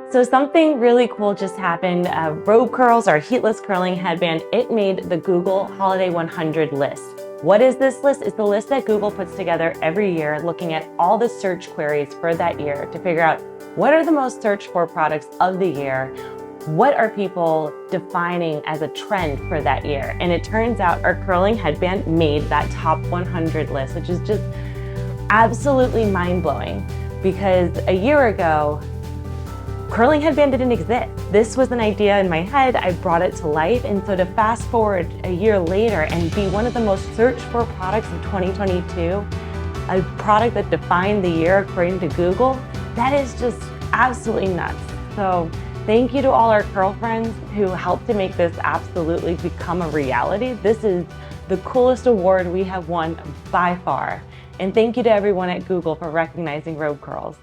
So something really cool just happened. RobeCurls, our heatless curling headband, it made the Google Holiday 100 list. What is this list? It's the list that Google puts together every year, looking at all the search queries for that year to figure out what are the most searched for products of the year, what are people defining as a trend for that year. And it turns out our curling headband made that top 100 list, which is just absolutely mind-blowing, because a year ago, curling headband didn't exist. This was an idea in my head, I brought it to life, and so to fast forward a year later and be one of the most searched for products of 2022, a product that defined the year according to Google, that is just absolutely nuts. So thank you to all our curl friends who helped to make this absolutely become a reality. This is the coolest award we have won by far. And thank you to everyone at Google for recognizing RobeCurls.